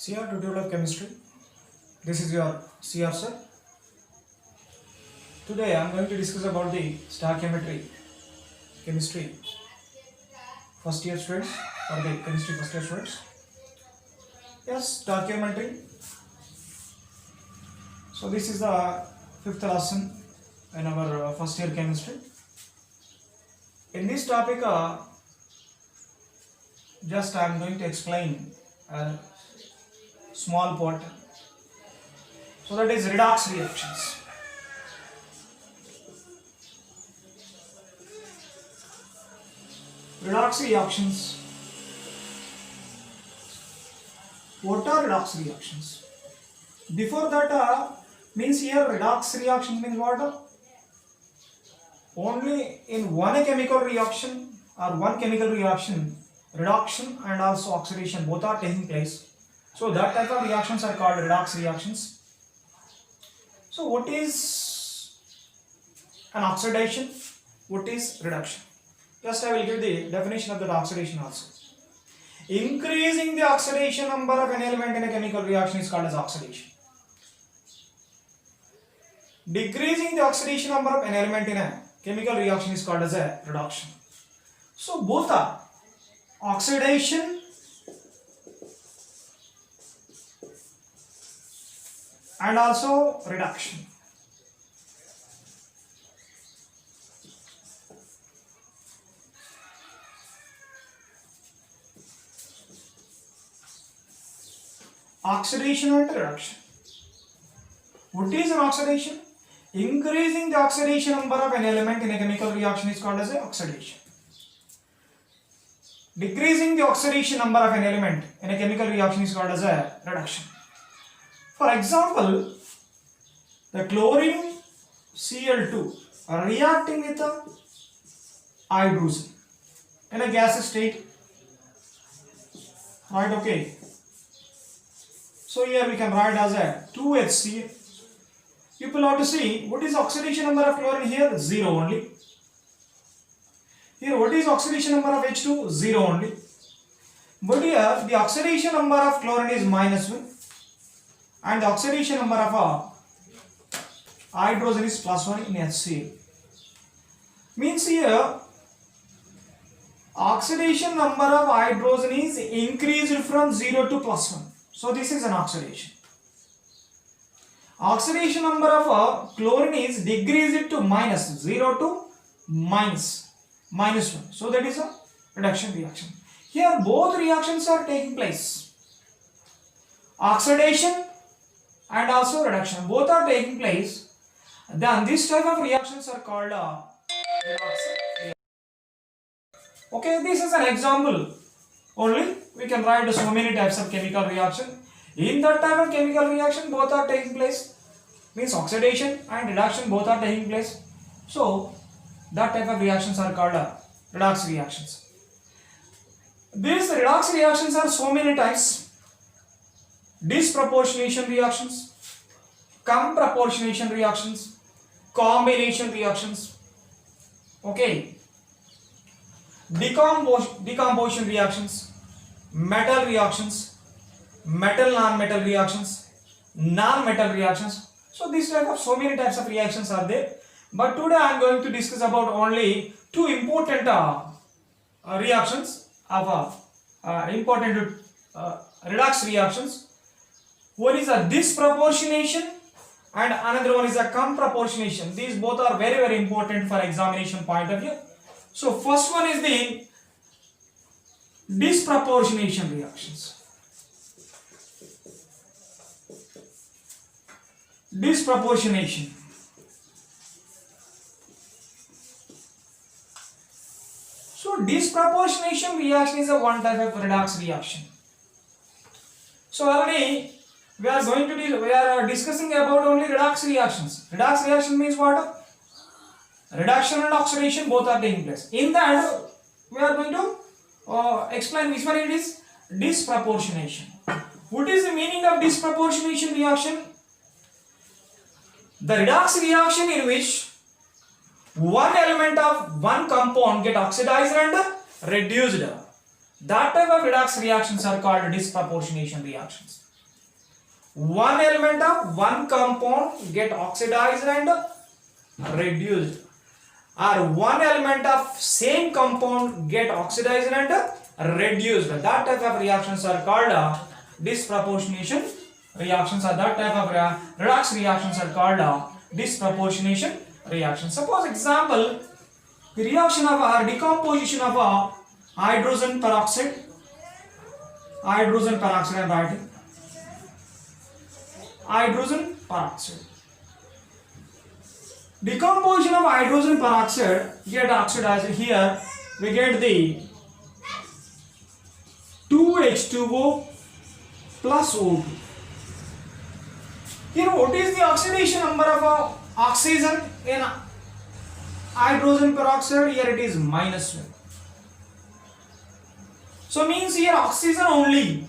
CR Tutorial of Chemistry. This is your CR sir. Today I am going to discuss about the stoichiometry chemistry first year students or the chemistry first year students. Yes, stoichiometry. So this is the fifth lesson in our first year chemistry. In this topic, just I am going to explain a small part. So that is redox reactions. Redox reactions. What are redox reactions? Before that, means here redox reaction means what? Only in one chemical reaction or one chemical reaction, reduction and also oxidation both are taking place. So that type of reactions are called redox reactions. So what is an oxidation? What is reduction? Just I will give the definition of the oxidation also. Increasing the oxidation number of an element in a chemical reaction is called as oxidation. Decreasing the oxidation number of an element in a chemical reaction is called as a reduction. So both are oxidation and also reduction. Oxidation and reduction. What is an oxidation? Increasing the oxidation number of an element in a chemical reaction is called as a oxidation. Decreasing the oxidation number of an element in a chemical reaction is called as a reduction. For example, the chlorine Cl2 reacting with the hydrogen in a gas state, right? Okay. So here we can write as a 2HCl. People have to see what is oxidation number of chlorine here? 0 only. Here what is oxidation number of H2? 0 only. But here the oxidation number of chlorine is -1 and the oxidation number of hydrogen is +1 in HCl. Means here oxidation number of hydrogen is increased from 0 to +1. So this is an oxidation. Oxidation number of chlorine is decreased to -0 to -1. So that is a reduction reaction. Here both reactions are taking place. Oxidation and also reduction both are taking place. Then this type of reactions are called redox reaction. Okay, this is an example. Only we can write so many types of chemical reaction. In that type of chemical reaction both are taking place, means oxidation and reduction both are taking place. So that type of reactions are called redox reactions. These redox reactions are so many types. Disproportionation reactions, comproportionation reactions, combination reactions. Okay, decomposition reactions, metal reactions, metal non-metal reactions, non-metal reactions. So this type of so many types of reactions are there. But today I am going to discuss about only two important reactions of important redox reactions. One is a disproportionation and another one is a comproportionation. These both are very very important for examination point of view. So first one is the disproportionation reactions. Disproportionation. So disproportionation reaction is a one type of redox reaction. So already we are discussing about only redox reactions. Redox reaction means what? Reduction and oxidation both are taking place. In that we are going to explain which one it is. Disproportionation. What is the meaning of disproportionation reaction? The redox reaction in which one element of one compound get oxidized and reduced. That type of redox reactions are called disproportionation reactions. one element of one compound get oxidized and reduced, or one element of same compound get oxidized and reduced. That type of reactions are called disproportionation reactions, or that type of redox reactions are called disproportionation reactions. Suppose example, reaction of or decomposition of hydrogen peroxide. Hydrogen peroxide I am writing. Hydrogen peroxide. Decomposition of hydrogen peroxide get oxidized. Here we get the 2H2O plus O2. Here what is the oxidation number of oxygen in hydrogen peroxide? Here it is -1. So means here oxygen only.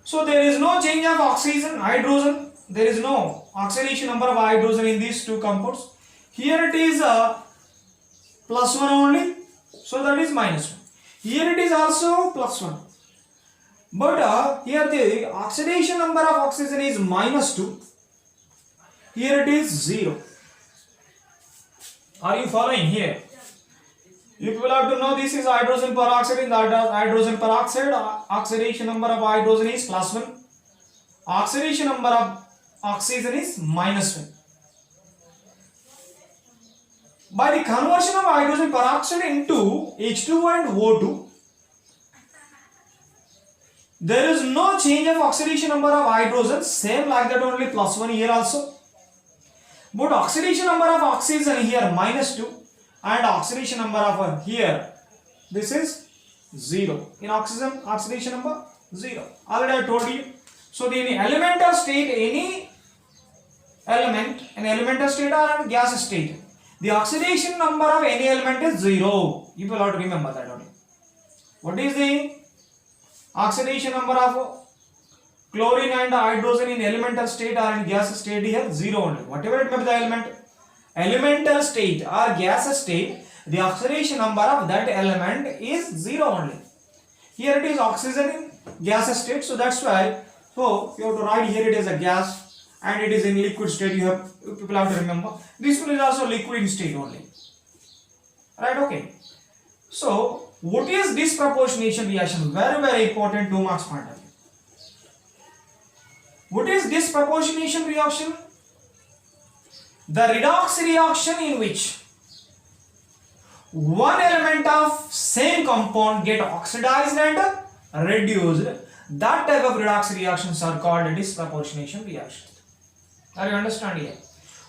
So there is no change of oxygen, hydrogen. There is no oxidation number of hydrogen in these two compounds. Here it is +1 only. So that is -1. Here it is also +1. But here the oxidation number of oxygen is -2. Here it is 0. Are you following here? You people have to know this is hydrogen peroxide. In that hydrogen peroxide, oxidation number of hydrogen is +1. Oxidation number of oxygen is -1. By the conversion of hydrogen peroxide into H2O and O2, there is no change of oxidation number of hydrogen, same like that only +1 here also. But oxidation number of oxygen here -2, and oxidation number of here this is 0. In oxygen oxidation number 0. Already I told you. So in elemental state, any element, an elemental state or a gas state, the oxidation number of any element is 0. You will have to remember that only. What is the oxidation number of chlorine and hydrogen in elemental state or in gas state? Here 0 only. Whatever it may be the element, elemental state or gas state, the oxidation number of that element is 0 only. Here it is oxygen in gas state, so that's why. So you have to write here it is a gas and it is in liquid state. People have to remember this one is also liquid in state only. Right? Okay. So what is disproportionation reaction? Very important, 2 marks point of view. What is disproportionation reaction? The redox reaction in which one element of same compound get oxidized and reduced. That type of redox reactions are called disproportionation reaction. Are you understand here?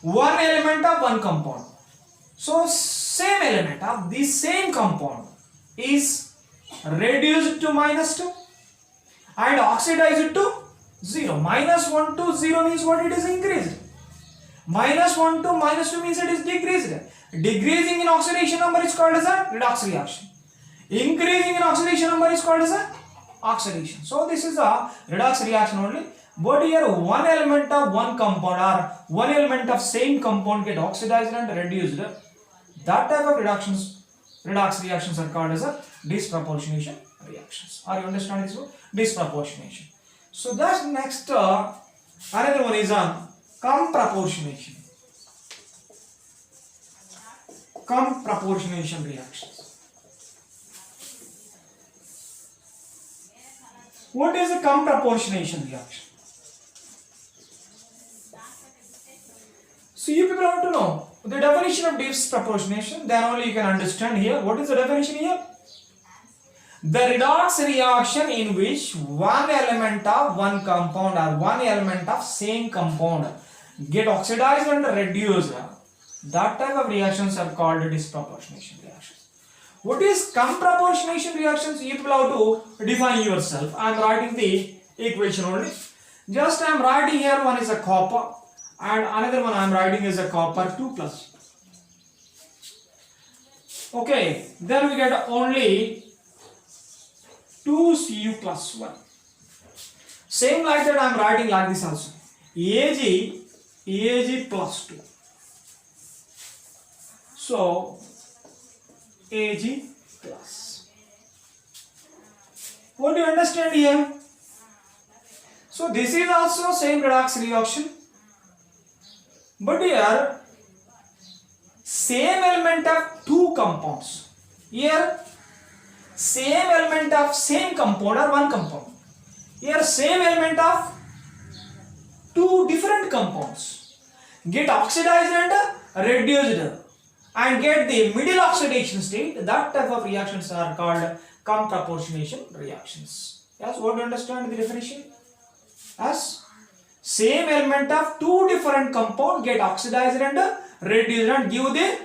One element of one compound. So same element of the same compound is reduced to -2 and oxidized to 0. -1 to 0 means what? It is increased. -1 to -2 means it is decreased. Decreasing in oxidation number is called as a redox reaction. Increasing in oxidation number is called as a oxidation. So this is a redox reaction only. But here one element of one compound or one element of same compound get oxidized and reduced. That type of redox reactions are called as a disproportionation reactions. Are you understanding this one? Disproportionation. So that's next. Another one is comproportionation. Comproportionation reactions. What is a comproportionation reaction? So you people have to know the definition of disproportionation. Then only you can understand here. What is the definition here? The redox reaction in which one element of one compound or one element of same compound get oxidized and reduced. That type of reactions are called disproportionation reactions. What is comproportionation reactions? You people have to define yourself. I am writing the equation only. Just I am writing here, one is a copper and another one I am writing is a copper 2 plus. Okay, then we get only 2Cu plus 1. Same like that I am writing like this also. Ag plus 2. So Ag plus. What do you understand here? So this is also same redox reaction, but here same element of two compounds. Here same element of same compound or one compound. Here same element of two different compounds get oxidized and reduced and get the middle oxidation state. That type of reactions are called comproportionation reactions. Yes, what do you understand the definition? As same element of two different compound get oxidized and reduced and give the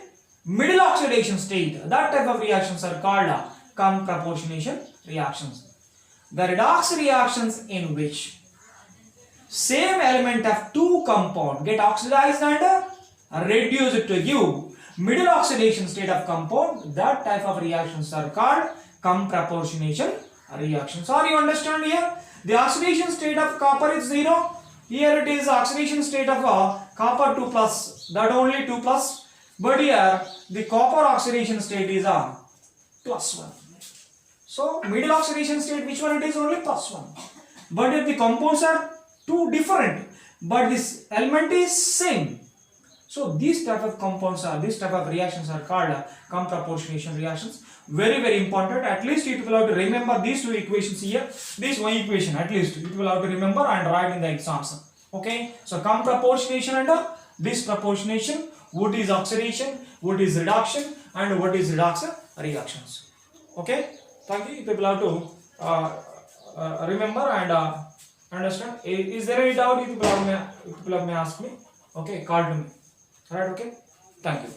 middle oxidation state. That type of reactions are called comproportionation reactions. The redox reactions in which same element of two compound get oxidized and reduced to give middle oxidation state of compound, that type of reactions are called comproportionation reactions. Are you understand here? The oxidation state of copper is 0. Here it is oxidation state of copper 2 plus, that only 2 plus, but here the copper oxidation state is plus 1. So middle oxidation state, which one it is? Only plus 1. But if the compounds are two different, but this element is same. So these type of compounds are, these type of reactions are called comproportionation reactions. Very, very important. At least you will have to remember these two equations here. This one equation at least you will have to remember and write in the exams. Okay. So comproportionation and disproportionation. What is oxidation? What is reduction? And what is redox reactions? Okay. Thank you. You will have to remember and understand. Is there any doubt? You people may ask me. Okay. Call to me. Alright. Okay. Thank you.